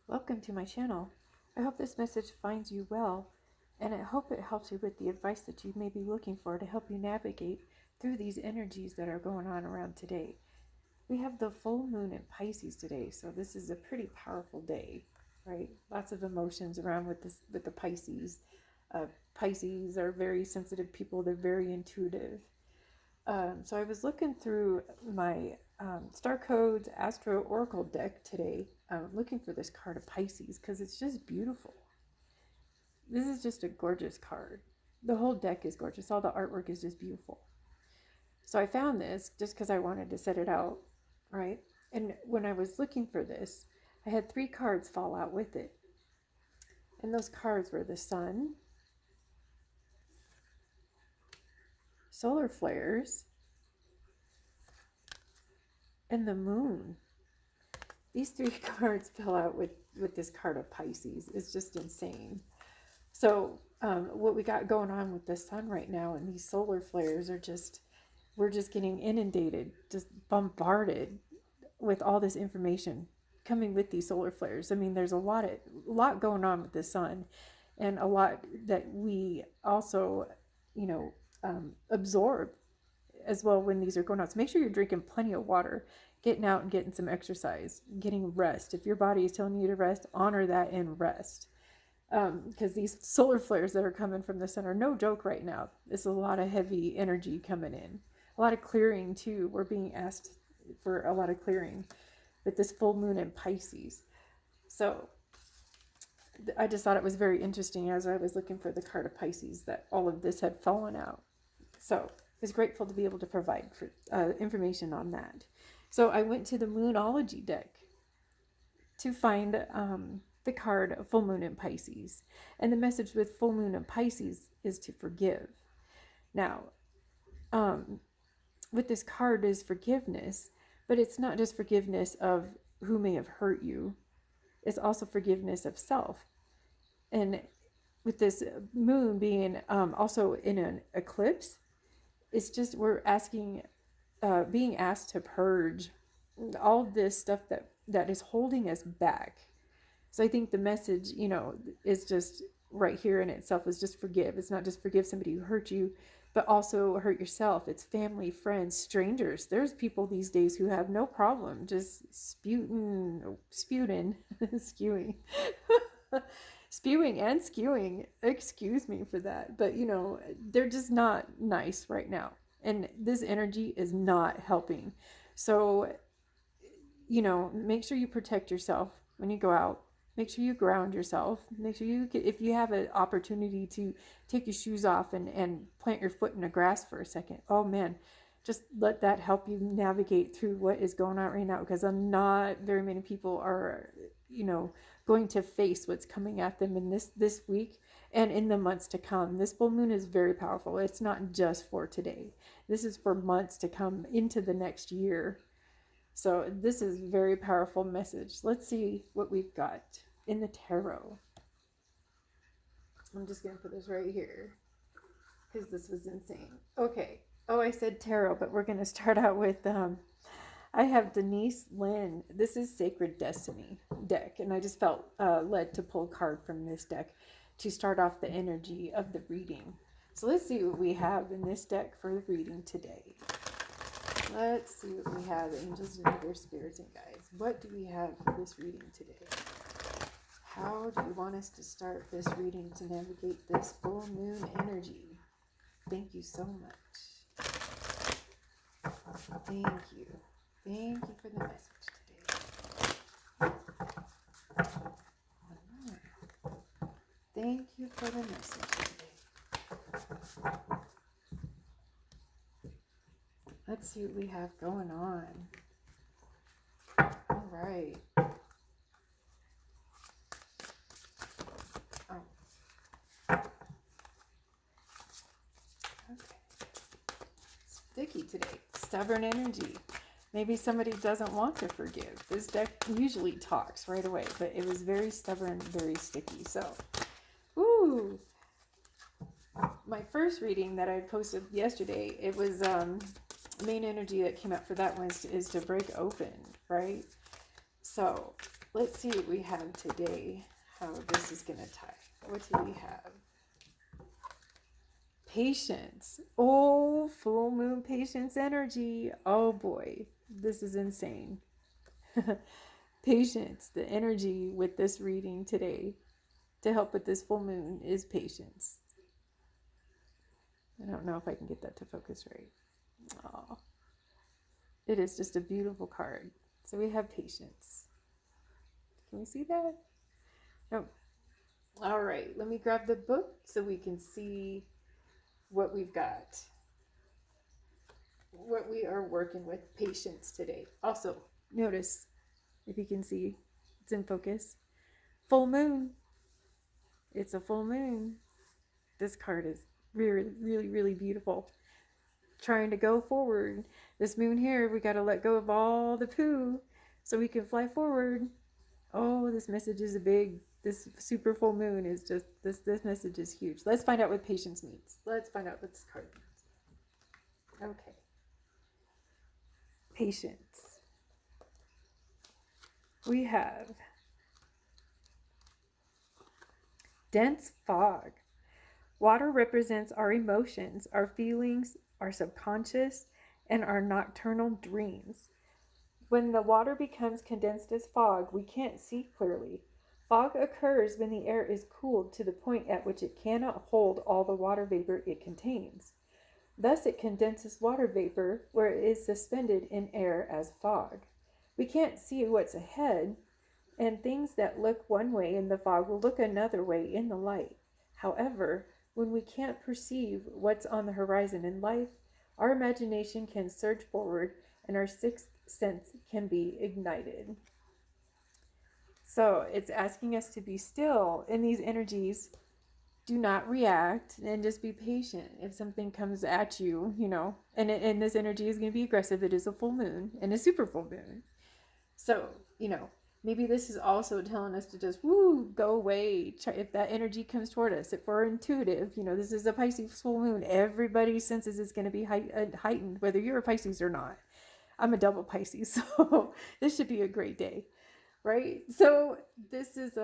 Welcome to my channel. I hope this message finds you well, and I hope it helps you with the advice that you may be looking for to help you navigate through these energies that are going on around today. We have the full moon in Pisces today, so this is a pretty powerful day, right? Lots of emotions around with the Pisces. Pisces are very sensitive people. They're very intuitive. So I was looking through my Star Codes Astro Oracle deck today, looking for this card of Pisces because it's just beautiful. This is just a gorgeous card. The whole deck is gorgeous. All the artwork is just beautiful. So I found this just because I wanted to set it out, right? And when I was looking for this, I had 3 cards fall out with it. And those cards were the Sun, solar flares, and the Moon. These 3 cards fell out with this card of Pisces. It's just insane. So what we got going on with the Sun right now and these solar flares are just, we're just getting inundated, just bombarded with all this information coming with these solar flares. I mean, there's a lot going on with the Sun, and a lot that we also, absorb as well when these are going on. So make sure you're drinking plenty of water, getting out and getting some exercise, getting rest. If your body is telling you to rest, honor that and rest. Because these solar flares that are coming from the sun are no joke right now. It's a lot of heavy energy coming in. A lot of clearing too. We're being asked for a lot of clearing with this full moon in Pisces. So I just thought it was very interesting as I was looking for the card of Pisces that all of this had fallen out. So I was grateful to be able to provide for information on that. So I went to the Moonology deck to find the card of full moon in Pisces. And the message with full moon in Pisces is to forgive. Now, with this card is forgiveness, but it's not just forgiveness of who may have hurt you. It's also forgiveness of self. And with this moon being also in an eclipse, it's just we're asking, being asked to purge all this stuff that is holding us back. So I think the message, is just right here in itself is just forgive. It's not just forgive somebody who hurt you, but also hurt yourself. It's family, friends, strangers. There's people these days who have no problem just spewing, skewing, spewing and skewing. Excuse me for that. But, they're just not nice right now. And this energy is not helping. So, make sure you protect yourself when you go out. Make sure you ground yourself. Make sure if you have an opportunity to take your shoes off and plant your foot in the grass for a second. Oh man, just let that help you navigate through what is going on right now, because not very many people are, going to face what's coming at them in this week and in the months to come. This full moon is very powerful. It's not just for today. This is for months to come into the next year. So this is a very powerful message. Let's see what we've got in the tarot. I'm just going to put this right here because this was insane. Okay. Oh, I said tarot, but we're going to start out with, I have Denise Lynn. This is Sacred Destiny deck, and I just felt led to pull a card from this deck to start off the energy of the reading. So let's see what we have in this deck for the reading today. Let's see what we have, angels, universe, spirits, and guides. What do we have for this reading today? How do you want us to start this reading to navigate this full moon energy? Thank you so much. Thank you. Thank you for the message today. Thank you for the message today. Let's see what we have going on. All right. Oh. Okay. Sticky today. Stubborn energy. Maybe somebody doesn't want to forgive. This deck usually talks right away, but it was very stubborn, very sticky. So, ooh. My first reading that I posted yesterday, it was main energy that came out for that one is to break open, right? So Let's see what we have today, how this is going to tie. What do we have? Patience. Oh, full moon patience energy. Oh boy, this is insane. Patience, the energy with this reading today to help with this full moon is patience. I don't know if I can get that to focus right. Oh, it is just a beautiful card. So we have patience. Can we see that? No. All right, let me grab the book so we can see what we've got. What we are working with, patience today. Also, notice, if you can see, it's in focus. Full moon. It's a full moon. This card is really, really, really beautiful. Trying to go forward. This moon here, we got to let go of all the poo so we can fly forward. Oh, this message is this super full moon is just, this message is huge. Let's find out what patience means. Let's find out what this card means. Okay. Patience. We have dense fog. Water represents our emotions, our feelings, our subconscious, and our nocturnal dreams. When the water becomes condensed as fog, we can't see clearly. Fog occurs when the air is cooled to the point at which it cannot hold all the water vapor it contains. Thus, it condenses water vapor where it is suspended in air as fog. We can't see what's ahead, and things that look one way in the fog will look another way in the light. However, when we can't perceive what's on the horizon in life, our imagination can surge forward and our sixth sense can be ignited. So it's asking us to be still in these energies. Do not react and just be patient. If something comes at you, and this energy is going to be aggressive, it is a full moon and a super full moon. So, maybe this is also telling us to just, go away. If that energy comes toward us, if we're intuitive, this is a Pisces full moon. Everybody's senses is going to be heightened, whether you're a Pisces or not. I'm a double Pisces, so this should be a great day, right? So this is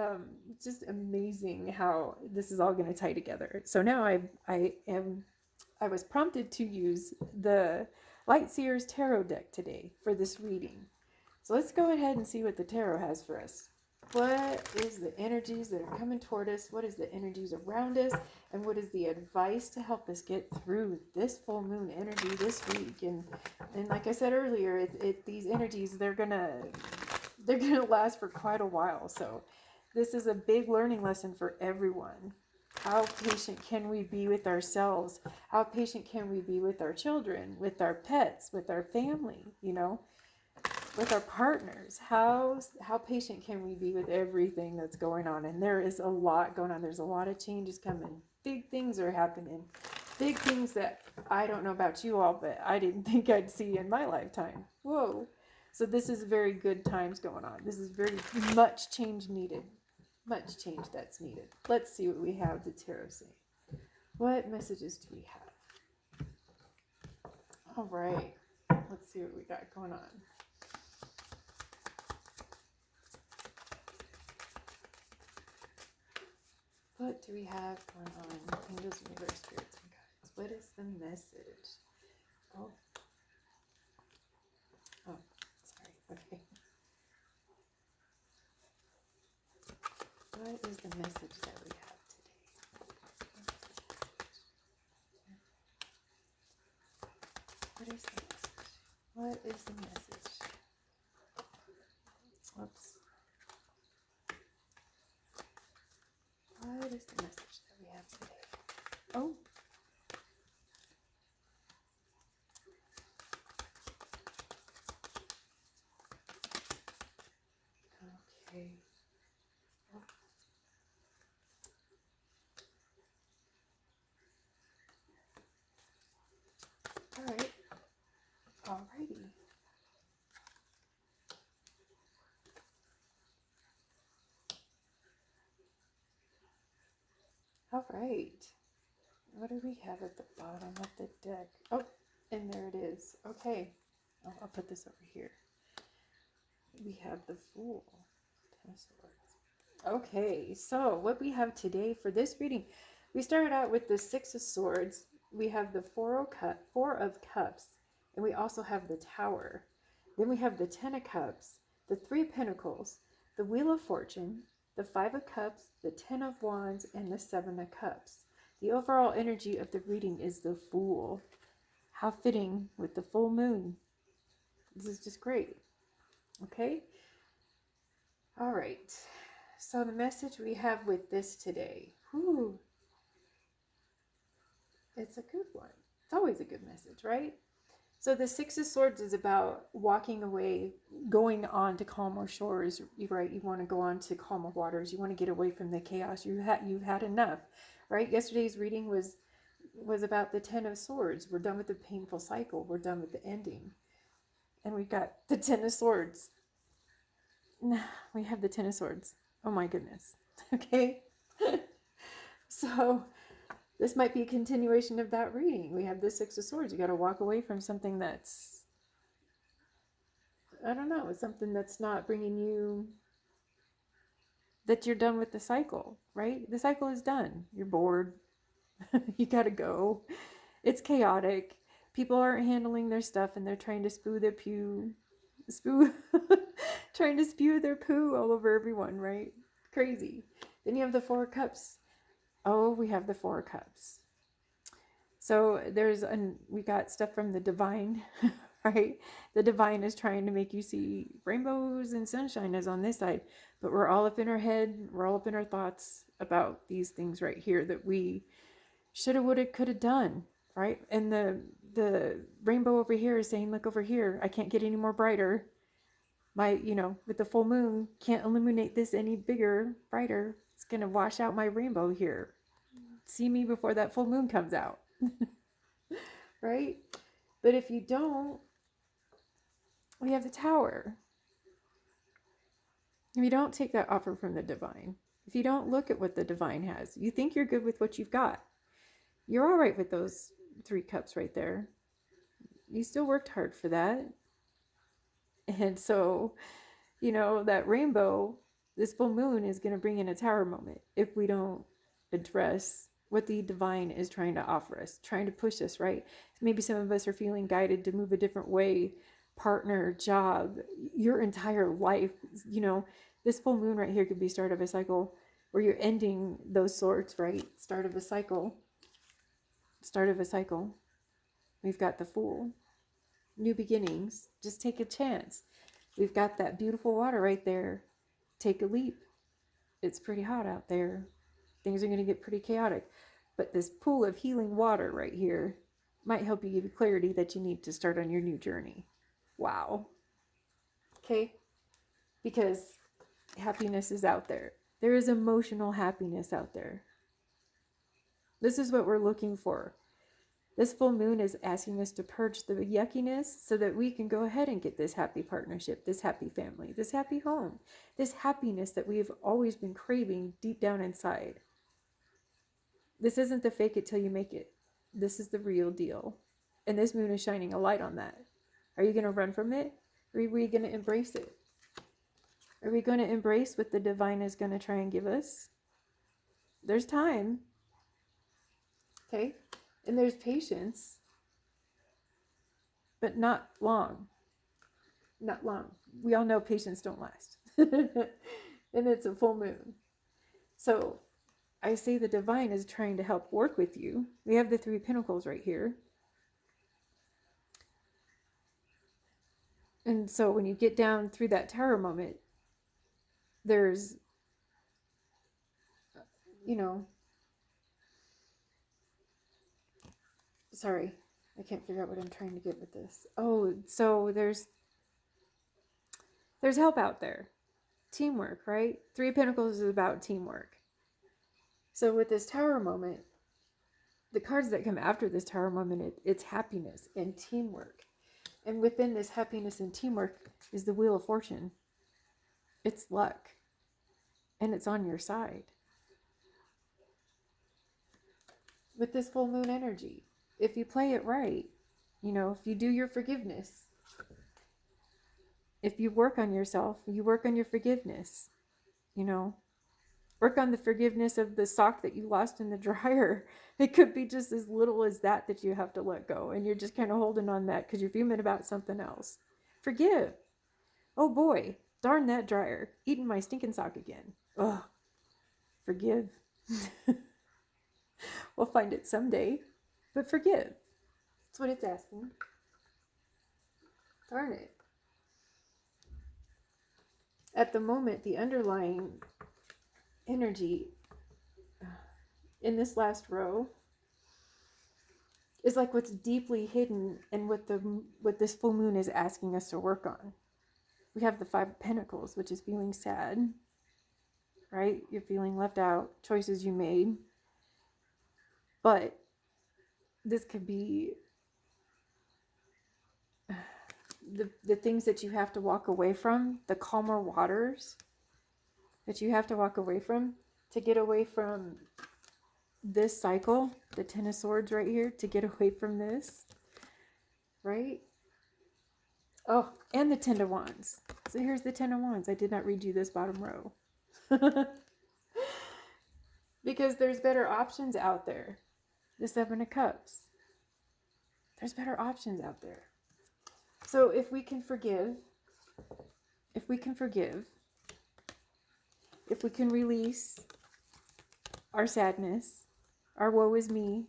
just amazing how this is all going to tie together. So now I was prompted to use the Light Seers Tarot deck today for this reading. So let's go ahead and see what the tarot has for us. What is the energies that are coming toward us? What is the energies around us? And what is the advice to help us get through this full moon energy this week? And like I said earlier, these energies, they're gonna last for quite a while. So this is a big learning lesson for everyone. How patient can we be with ourselves? How patient can we be with our children, with our pets, with our family, with our partners? How patient can we be with everything that's going on? And there is a lot going on. There's a lot of changes coming. Big things are happening. Big things that I don't know about you all, but I didn't think I'd see in my lifetime. Whoa. So this is very good times going on. This is very much change needed. Much change that's needed. Let's see what we have the tarot say. What messages do we have? All right. Let's see what we got going on. What do we have going on? Angels, universe, spirits, and guides. What is the message? Oh, sorry. Okay. What is the message that we have today? What is the message? What is the message? Whoops. What is the message that we have today? Oh. Okay. All right. Alrighty. All right. What do we have at the bottom of the deck? Oh, and there it is. Okay. I'll put this over here. We have the Fool. Ten of Swords. Okay, so what we have today for this reading, we started out with the Six of Swords. We have the Four of Cups, and we also have the Tower. Then we have the Ten of Cups, the Three of Pentacles, the Wheel of Fortune, the Five of Cups, the Ten of Wands, and the Seven of Cups. The overall energy of the reading is the Fool. How fitting with the full moon. This is just great. Okay? All right. So the message we have with this today. Whew, it's a good one. It's always a good message, right? So the Six of Swords is about walking away, going on to calmer shores, right? You want to go on to calmer waters. You want to get away from the chaos. You've had enough, right? Yesterday's reading was about the Ten of Swords. We're done with the painful cycle. We're done with the ending. And we've got the Ten of Swords. We have the Ten of Swords. Oh my goodness. Okay. So this might be a continuation of that reading. We have the Six of Swords. You got to walk away from something that's, I don't know, something that's not bringing you, that you're done with the cycle, right? The cycle is done. You're bored. You got to go. It's chaotic. People aren't handling their stuff and they're trying to trying to spew their poo all over everyone, right? Crazy. Then you have the Four of Cups. Oh, we have the Four of Cups. So we got stuff from the divine, right? The divine is trying to make you see rainbows and sunshine is on this side, but we're all up in our head. We're all up in our thoughts about these things right here that we shoulda, woulda, coulda done, right? And the rainbow over here is saying, look over here. I can't get any more brighter. With the full moon, can't illuminate this any bigger, brighter. It's going to wash out my rainbow here. See me before that full moon comes out. Right? But if you don't, we have the Tower. If you don't take that offer from the divine, if you don't look at what the divine has, you think you're good with what you've got. You're all right with those 3 cups right there. You still worked hard for that. And so, that rainbow, this full moon is going to bring in a Tower moment if we don't address what the divine is trying to offer us, trying to push us, right? Maybe some of us are feeling guided to move a different way, partner, job, your entire life. This full moon right here could be start of a cycle where you're ending those swords, right? Start of a cycle. We've got the Fool. New beginnings. Just take a chance. We've got that beautiful water right there. Take a leap. It's pretty hot out there. Things are going to get pretty chaotic. But this pool of healing water right here might help you give you clarity that you need to start on your new journey. Wow. Okay? Because happiness is out there. There is emotional happiness out there. This is what we're looking for. This full moon is asking us to purge the yuckiness so that we can go ahead and get this happy partnership, this happy family, this happy home, this happiness that we've always been craving deep down inside. This isn't the fake it till you make it. This is the real deal. And this moon is shining a light on that. Are you going to run from it? Or are we going to embrace it? Are we going to embrace what the divine is going to try and give us? There's time. Okay? And there's patience. But not long. Not long. We all know patience don't last. And it's a full moon. So I say the divine is trying to help work with you. We have the 3 Pentacles right here. And so when you get down through that Tower moment, there's, sorry, I can't figure out what I'm trying to get with this. Oh, so there's help out there. Teamwork, right? 3 Pentacles is about teamwork. So with this Tower moment, the cards that come after this Tower moment, it's happiness and teamwork. And within this happiness and teamwork is the Wheel of Fortune. It's luck. And it's on your side. With this full moon energy, if you play it right, if you do your forgiveness, if you work on yourself, you work on your forgiveness, you know. Work on the forgiveness of the sock that you lost in the dryer. It could be just as little as that you have to let go. And you're just kind of holding on that because you're fuming about something else. Forgive. Oh boy, darn that dryer. Eating my stinking sock again. Ugh. Forgive. We'll find it someday. But forgive. That's what it's asking. Darn it. At the moment, the underlying energy in this last row is like what's deeply hidden and what this full moon is asking us to work on. We have the Five of Pentacles, which is feeling sad, right? You're feeling left out, choices you made. But this could be the things that you have to walk away from, the calmer waters that you have to walk away from to get away from this cycle, the Ten of Swords right here, to get away from this, right? Oh, and the Ten of Wands. So here's the Ten of Wands. I did not read you this bottom row. Because there's better options out there. The Seven of Cups. There's better options out there. So if we can forgive, if we can release our sadness, our woe is me,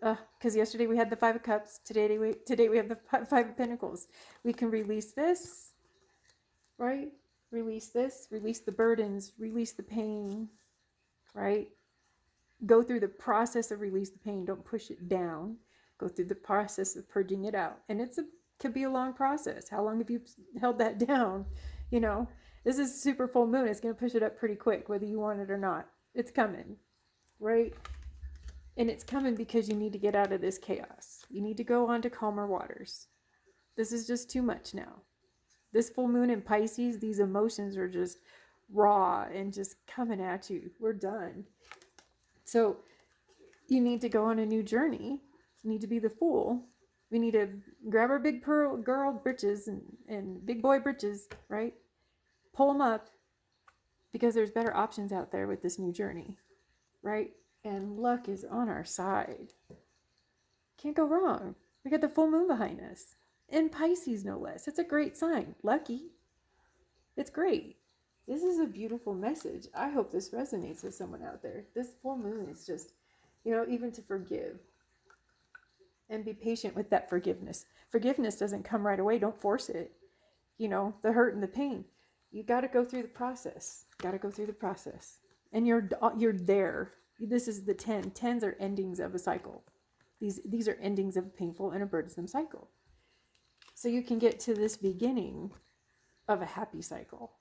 because yesterday we had the Five of Cups, today we have the Five of Pentacles. We can release this, right? Release this, release the burdens, release the pain, right? Go through the process of release the pain. Don't push it down. Go through the process of purging it out. And could be a long process. How long have you held that down? You know, this is super full moon. It's going to push it up pretty quick, whether you want it or not. It's coming, right? And it's coming because you need to get out of this chaos. You need to go on to calmer waters. This is just too much now. This full moon in Pisces, these emotions are just raw and just coming at you. We're done. So you need to go on a new journey. You need to be the Fool. We need to grab our big pearl girl britches and big boy britches, right? Pull them up because there's better options out there with this new journey, right? And luck is on our side. Can't go wrong. We got the full moon behind us. In Pisces, no less. It's a great sign. Lucky. It's great. This is a beautiful message. I hope this resonates with someone out there. This full moon is just, even to forgive. And be patient with that forgiveness. Forgiveness doesn't come right away. Don't force it. The hurt and the pain. You got to go through the process. And you're there. This is the 10. 10s are endings of a cycle. These are endings of a painful and a burdensome cycle. So you can get to this beginning of a happy cycle.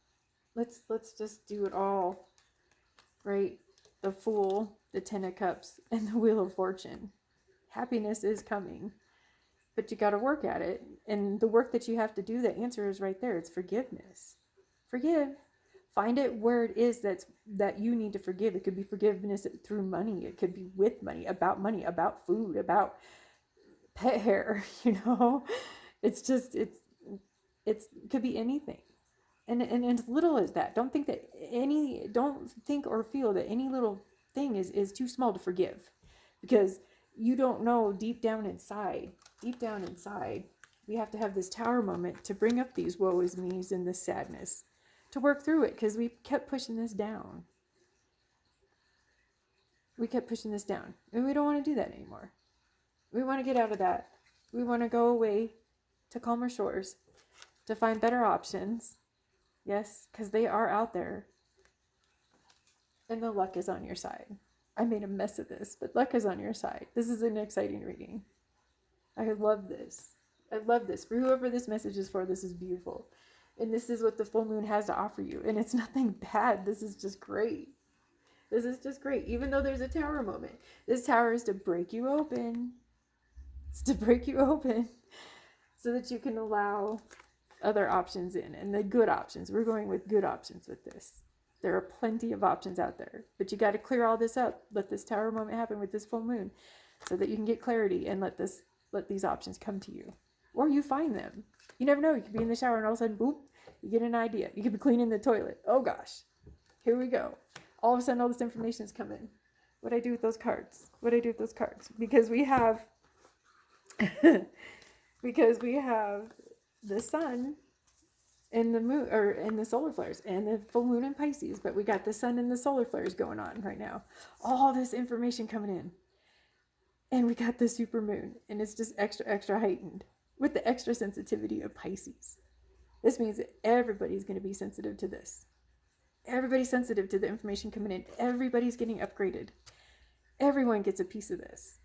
Let's just do it all, right? The Fool, the Ten of Cups, and the Wheel of Fortune. Happiness is coming, but you got to work at it. And the work that you have to do, the answer is right there. It's forgiveness. Forgive. Find it where it is that you need to forgive. It could be forgiveness through money. It could be with money, about food, about pet hair, It's just, it could be anything. And as little as that. Don't think or feel that any little thing is too small to forgive. Because you don't know deep down inside, we have to have this tower moment to bring up these woe is me's and this sadness. To work through it, because we kept pushing this down. And we don't want to do that anymore. We want to get out of that. We want to go away to calmer shores, to find better options. Yes, because they are out there. And the luck is on your side. I made a mess of this, but luck is on your side. This is an exciting reading. I love this. For whoever this message is for, this is beautiful. And this is what the full moon has to offer you. And it's nothing bad. This is just great. Even though there's a tower moment. This tower is to break you open. So that you can allow other options in. And the good options. We're going with good options with this. There are plenty of options out there. But you got to clear all this up. Let this tower moment happen with this full moon. So that you can get clarity and let these options come to you. Or you find them. You never know. You could be in the shower and all of a sudden, boop, You get an idea. You could be cleaning the toilet. Oh gosh, here we go. All of a sudden, all this information is coming. What do I do with those cards? What do I do with those cards? Because we have, because we have the sun and the moon, or in the solar flares, and the full moon in Pisces, but we got the sun and the solar flares going on right now. All this information coming in. And we got the super moon, and it's just extra heightened with the extra sensitivity of Pisces. This means that everybody's going to be sensitive to this. Everybody's sensitive to the information coming in. Everybody's getting upgraded. Everyone gets a piece of this.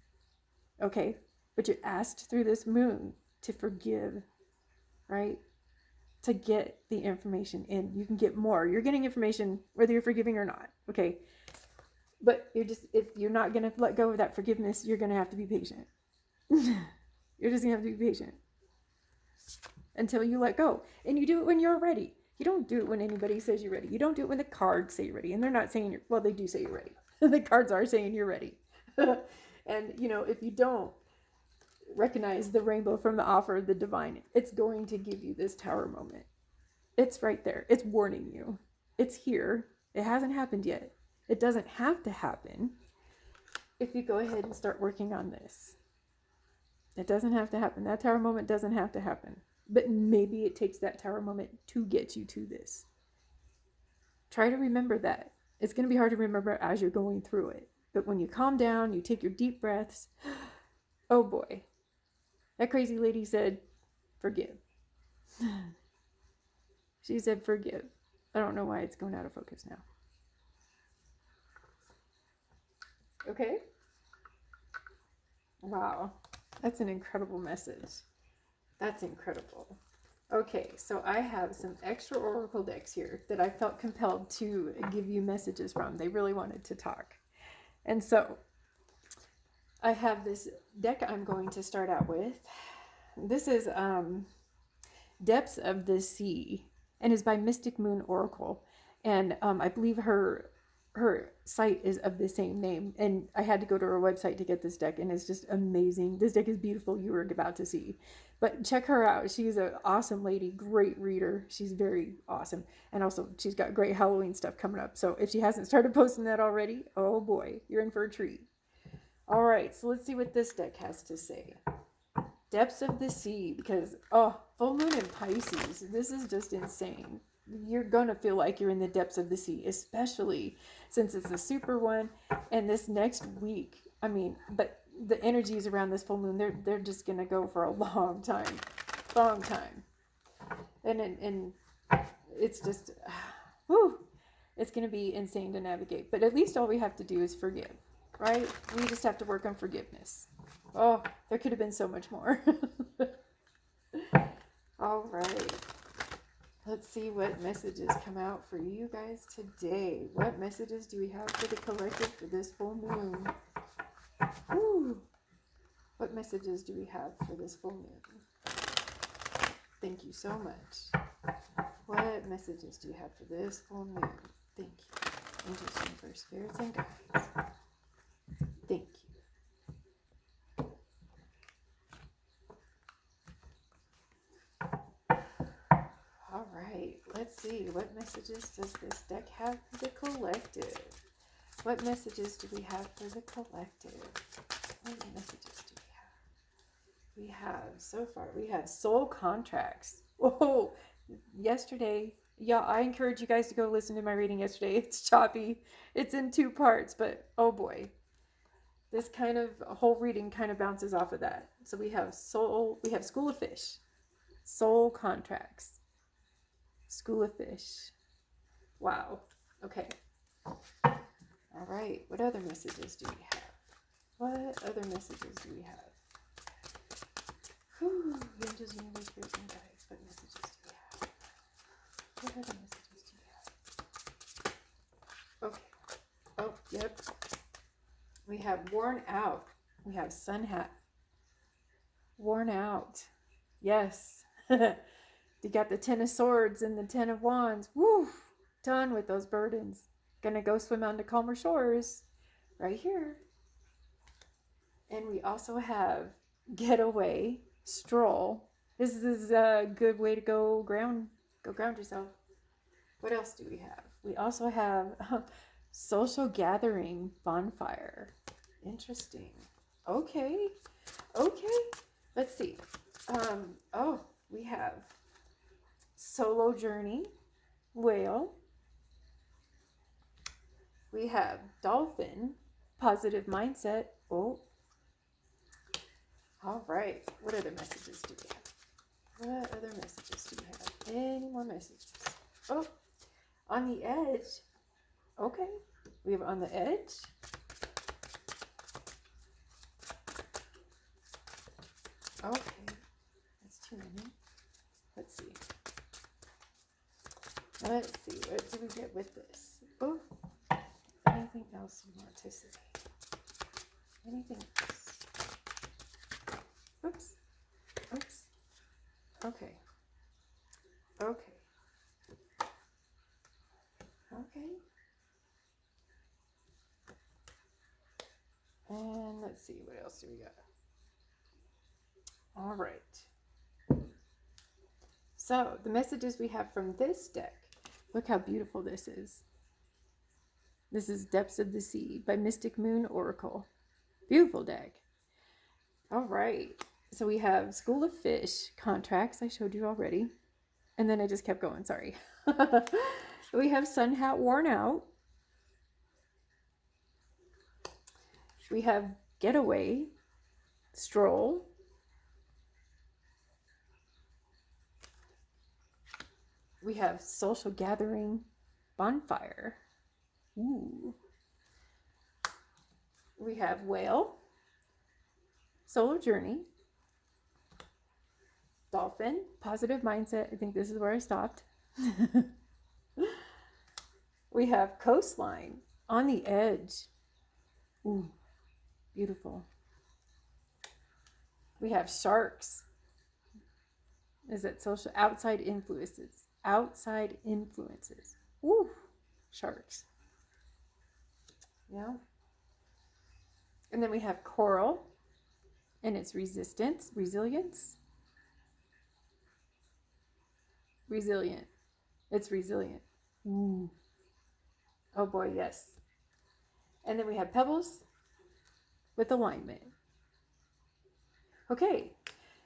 Okay? But you're asked through this moon to forgive, right? To get the information in. You can get more. You're getting information whether you're forgiving or not. Okay? But if you're not going to let go of that forgiveness, you're going to have to be patient. You're just going to have to be patient until you let go. And you do it when you're ready. You don't do it when anybody says you're ready. You don't do it when the cards say you're ready. And they're not saying well, they do say you're ready. The cards are saying you're ready. And, if you don't recognize the rainbow from the offer of the divine, it's going to give you this tower moment. It's right there. It's warning you. It's here. It hasn't happened yet. It doesn't have to happen if you go ahead and start working on this. It doesn't have to happen. That tower moment doesn't have to happen. But maybe it takes that tower moment to get you to this. Try to remember that. It's going to be hard to remember as you're going through it. But when you calm down, you take your deep breaths. Oh boy. That crazy lady said, forgive. She said, forgive. I don't know why it's going out of focus now. Okay? Wow. That's an incredible message. That's incredible. Okay, so I have some extra oracle decks here that I felt compelled to give you messages from. They really wanted to talk. And so I have this deck I'm going to start out with. This is Depths of the Sea, and is by Mystic Moon Oracle. And I believe her site is of the same name. And I had to go to her website to get this deck, and it's just amazing. This deck is beautiful. You were about to see. But check her out. She's an awesome lady, great reader. She's very awesome. And also, she's got great Halloween stuff coming up. So if she hasn't started posting that already, oh boy, you're in for a treat. All right, so let's see what this deck has to say. Depths of the Sea, because, full moon in Pisces. This is just insane. You're going to feel like you're in the depths of the sea, especially since it's a super one. And this next week, but the energies around this full moon, they're just going to go for a long time. And it's just, it's going to be insane to navigate. But at least all we have to do is forgive, right? We just have to work on forgiveness. Oh, there could have been so much more. All right. Let's see what messages come out for you guys today. What messages do we have for the collective for this full moon? Woo. What messages do we have for this full moon? Thank you so much. What messages do you have for this full moon? Thank you. Angels, universe, spirits, and guides. Thank you. All right, let's see. What messages does this deck have for the collective? What messages do we have for the collective? What messages do we have? We have soul contracts. Whoa, yesterday, I encourage you guys to go listen to my reading yesterday. It's choppy. It's in 2 parts, but oh boy. This kind of whole reading kind of bounces off of that. So we have School of Fish, soul contracts, School of Fish. Wow. Okay. All right. What other messages do we have? What other messages do we have? Angels, universe, spirits, and guides. What messages do we have? What other messages do we have? Okay. Oh, yep. We have worn out. We have sun hat. Worn out. Yes. You got the 10 of swords and the 10 of wands. Woo! Done with those burdens. Gonna go swim on to calmer shores. Right here. And we also have getaway, stroll. This is a good way to go Go ground yourself. What else do we have? We also have social gathering bonfire. Interesting. Okay. Okay. Let's see. Oh, we have solo journey, whale. We have dolphin, positive mindset. Oh, all right. What other messages do we have? What other messages do we have? Any more messages? Oh, on the edge. Okay. We have on the edge. Okay. That's too many. Let's see. Let's see. What do we get with this? Oh, anything else you want to say? Anything else? Oops. Oops. Okay. Okay. Okay. And let's see, what else do we got? All right. So the messages we have from this deck. Look how beautiful this is. This is Depths of the Sea by Mystic Moon Oracle. Beautiful deck. All right. So we have School of Fish contracts. I showed you already. And then I just kept going. Sorry. We have Sun Hat Worn Out. We have Getaway, Stroll. We have Social Gathering, Bonfire. Ooh. We have Whale, Solo Journey, Dolphin, Positive Mindset. I think this is where I stopped. We have Coastline, On the Edge. Ooh, beautiful. We have Sharks. Is it social? Outside influences. Outside influences. Ooh, sharks. Yeah. And then we have Coral and its resilience. Resilient. It's resilient. Ooh. Oh boy, yes. And then we have Pebbles with alignment. Okay,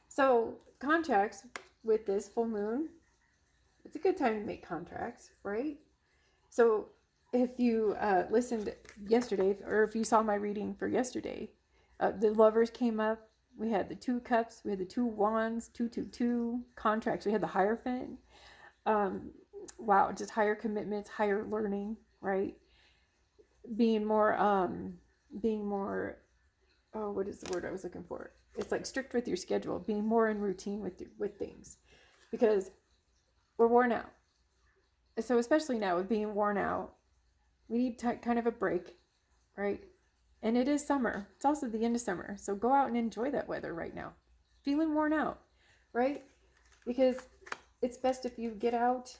so contracts with this full moon, it's a good time to make contracts, right? So if you listened yesterday, or if you saw my reading for yesterday, the lovers came up. We had the 2 cups, we had the 2 wands, 222 contracts. We had the Hierophant. Wow, just higher commitments, higher learning, right? Being more, oh, what is the word I was looking for? It's like strict with your schedule, being more in routine with things, because we're worn out. So especially now with being worn out, we need kind of a break, right? And it is summer. It's also the end of summer. So go out and enjoy that weather right now. Feeling worn out, right? Because it's best if you get out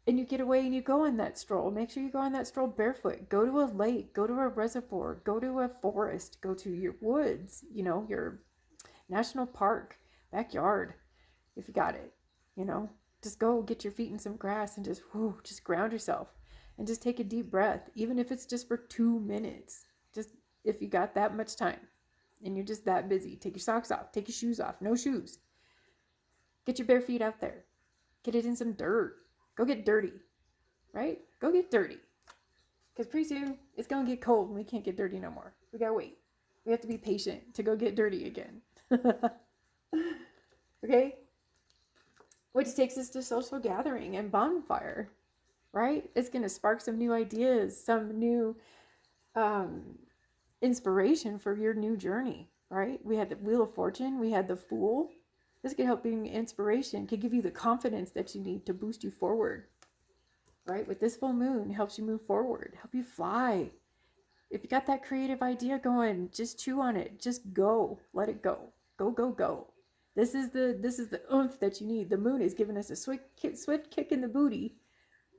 and you get away and you go on that stroll. Make sure you go on that stroll barefoot. Go to a lake, go to a reservoir, go to a forest, go to your woods, your national park, backyard, if you got it, just go get your feet in some grass and just ground yourself and just take a deep breath, even if it's just for 2 minutes. Just if you got that much time and you're just that busy, take your socks off, take your shoes off, no shoes. Get your bare feet out there. Get it in some dirt. Go get dirty, right? Go get dirty. Because pretty soon it's going to get cold and we can't get dirty no more. We got to wait. We have to be patient to go get dirty again. Okay? Which takes us to social gathering and bonfire, right? It's going to spark some new ideas, some new inspiration for your new journey, right? We had the Wheel of Fortune. We had the Fool. This could help bring inspiration, could give you the confidence that you need to boost you forward, right? With this full moon, it helps you move forward, help you fly. If you got that creative idea going, just chew on it. Just go. Let it go. Go, go, go. This is the oomph that you need. The moon is giving us a swift kick in the booty,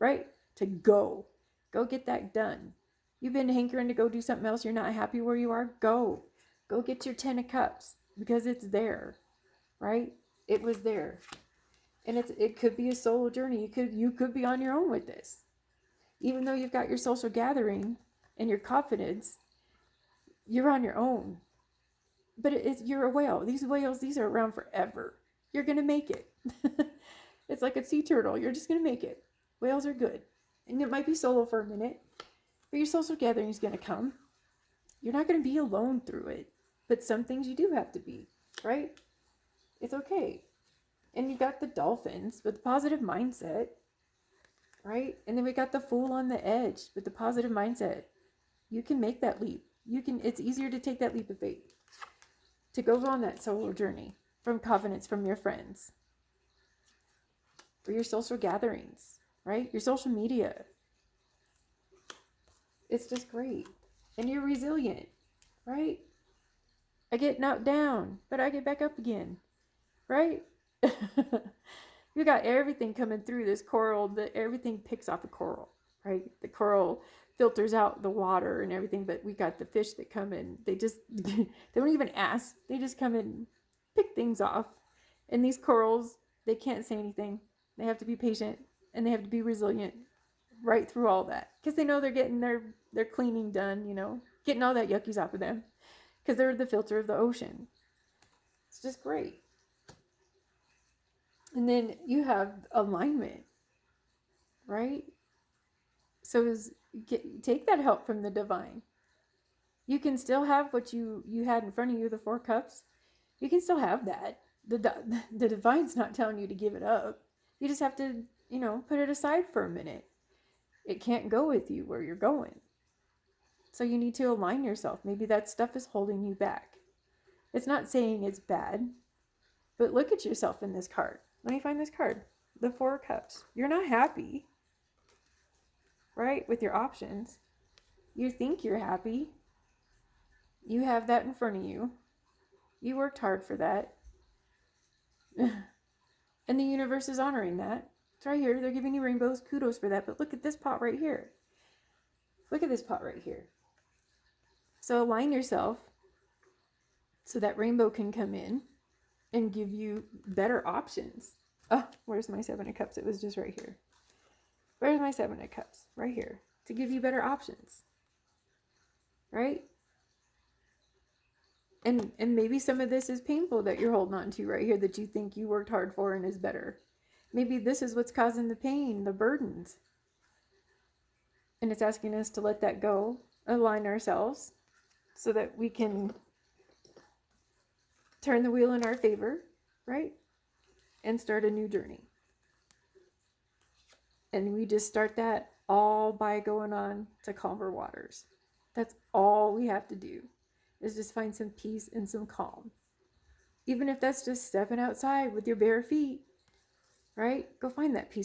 right? To go. Go get that done. You've been hankering to go do something else. You're not happy where you are. Go. Go get your 10 of Cups because it's there, right? It was there. And it could be a solo journey. You could be on your own with this. Even though you've got your social gathering and your confidence, you're on your own. But you're a whale. These whales, these are around forever. You're going to make it. It's like a sea turtle. You're just going to make it. Whales are good. And it might be solo for a minute, but your social gathering is going to come. You're not going to be alone through it. But some things you do have to be, right? It's okay. And you got the dolphins with the positive mindset, right? And then we got the fool on the edge with the positive mindset. You can make that leap. It's easier to take that leap of faith, to go on that solo journey from confidence from your friends, or your social gatherings, right? Your social media. It's just great. And you're resilient, right? I get knocked down, but I get back up again, right? You got everything coming through this coral, everything picks off the coral, right? The coral filters out the water and everything, but we got the fish that come in. They just, they don't even ask. They just come and pick things off. And these corals, they can't say anything. They have to be patient and they have to be resilient right through all that, because they know they're getting their cleaning done, getting all that yuckies off of them, because they're the filter of the ocean. It's just great. And then you have alignment, right? So take that help from the divine. You can still have what you had in front of you, the 4 cups. You can still have that. The divine's not telling you to give it up. You just have to, put it aside for a minute. It can't go with you where you're going. So you need to align yourself. Maybe that stuff is holding you back. It's not saying it's bad, but look at yourself in this card. Let me find this card. The 4 cups. You're not happy, right, with your options. You think you're happy. You have that in front of you. You worked hard for that. And the universe is honoring that. It's right here. They're giving you rainbows. Kudos for that. But look at this pot right here. Look at this pot right here. So align yourself so that rainbow can come in and give you better options. Oh, where's my 7 of Cups? It was just right here. Where's my 7 of Cups? Right here. To give you better options. Right? And maybe some of this is painful that you're holding on to right here, that you think you worked hard for and is better. Maybe this is what's causing the pain, the burdens. And it's asking us to let that go, align ourselves, so that we can turn the wheel in our favor, right? And start a new journey. And we just start that all by going on to calmer waters. That's all we have to do, is just find some peace and some calm. Even if that's just stepping outside with your bare feet, right? Go find that peace.